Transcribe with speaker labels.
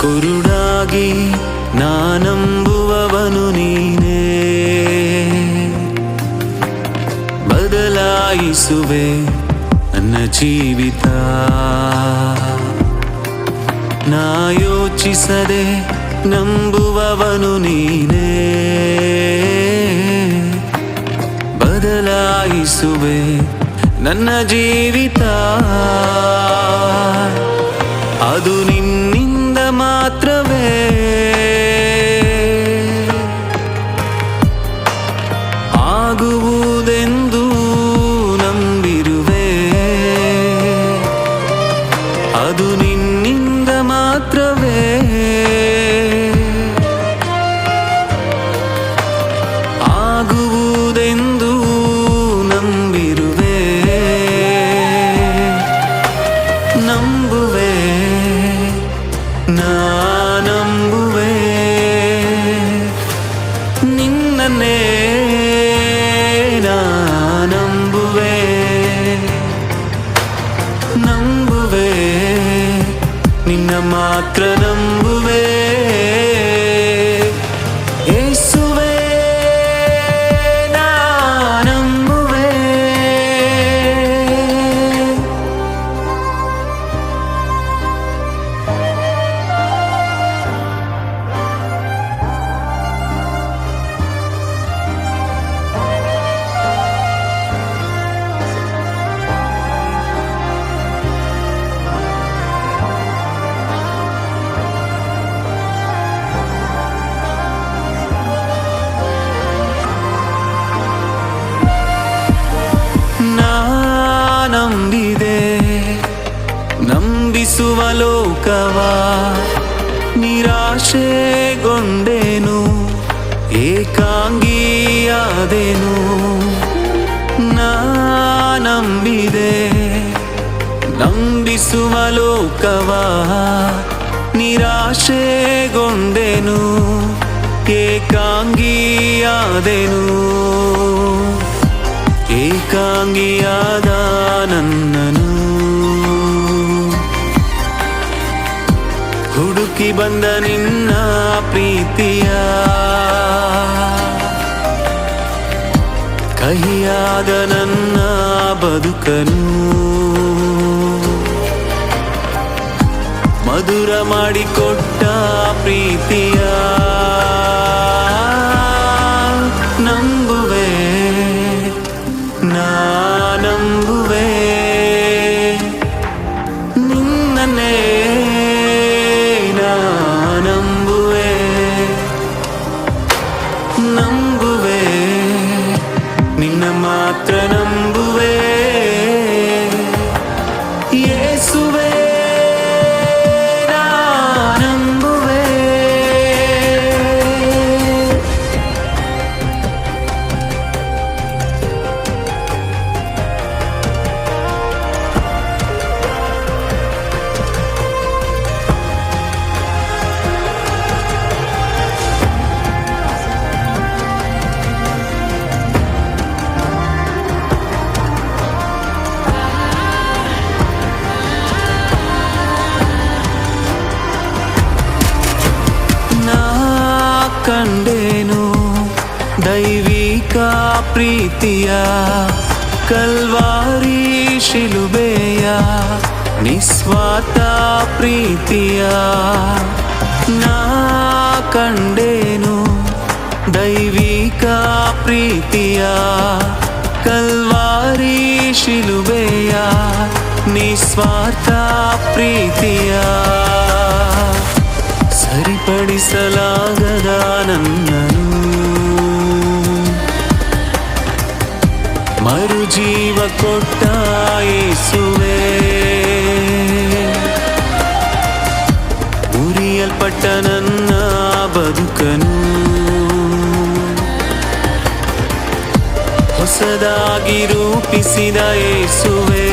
Speaker 1: ಕುರುಡಾಗಿ ನಾನಂಬುವವನು ನೀನೇ, ಬದಲಾಯಿಸುವೆ ನನ್ನ ಜೀವಿತ. ನಾ ಯೋಚಿಸದೆ ನಂಬುವವನು ನೀನೇ, ಬದಲಾಯಿಸುವೆ ನನ್ನ ಜೀವಿತ. ಅದು ನಿನ್ನಿಂದ ಮಾತ್ರವೇ, ಆಗುವುದೆಂದು ನಂಬಿರುವೆ. ಅದು ನಿನ್ನಿಂದ ಮಾತ್ರವೇ, ಆಗುವುದೆಂದು ನಂಬಿರುವೆ. ನಂಬುವೆ, ನಾ ನಂಬುವೆ ನಿನ್ನನ್ನೇ, ನಾ ನಂಬುವೆ. ನಂಬುವೆ, ನಿನ್ನ ಮಾತ್ರ ನಂಬುವೆ. ಯೇಸುವೇ, ನಾ ನಂಬುವೆ. ನಂಬಿದೆ ನಂಬಿಸುವ ಲೋಕವ, ನಿರಾಶೆಗೊಂಡೆನು, ಏಕಾಂಗಿಯಾದೆನು. ನಾ ನಂಬಿದೆ ನಂಬಿಸುವ ಲೋಕವ, ನಿರಾಶೆಗೊಂಡೆನು, ಏಕಾಂಗಿಯಾದೆನು. ಏಕಾಂಗಿಯಾದ ನನ್ನನು ಹುಡುಕಿ ಬಂದ ನಿನ್ನ ಪ್ರೀತಿಯ, ಕಹಿಯಾದ ನನ್ನ ಬದುಕನು ಮಧುರ ಮಾಡಿಕೊಟ್ಟ ಪ್ರೀತಿಯ. ನಂಬುವೆ, ನಾ ನಂಬುವೆ ನಿನ್ನನ್ನೇ, ನಾ ನಂಬುವೆ. ನಂಬುವೆ, ನಿನ್ನ ಮಾತ್ರ ನಂಬುವೆ. ಯೇಸುವೇ, ನಾ ನಂಬುವೆ. ಕಂಡೆನು ದೈವಿಕ ಪ್ರೀತಿಯ, ಕಲ್ವಾರಿ ಶಿಲುಬೆಯ ನಿಸ್ವಾರ್ಥ ಪ್ರೀತಿಯ. ನಾ ಕಂಡೆನು ದೈವಿಕ ಪ್ರೀತಿಯ, ಕಲ್ವಾರಿ ಶಿಲುಬೆಯ ನಿಸ್ವಾರ್ಥ ಪ್ರೀತಿಯ. ಸರಿಪಡಿಸಲಾಗದ ನನ್ನನು ಮರುಜೀವ ಕೊಟ್ಟ ಯೇಸುವೇ, ಮುರಿಯಲ್ಪಟ್ಟ ನನ್ನ ಬದುಕನು ಹೊಸದಾಗಿ ರೂಪಿಸಿದ ಯೇಸುವೇ.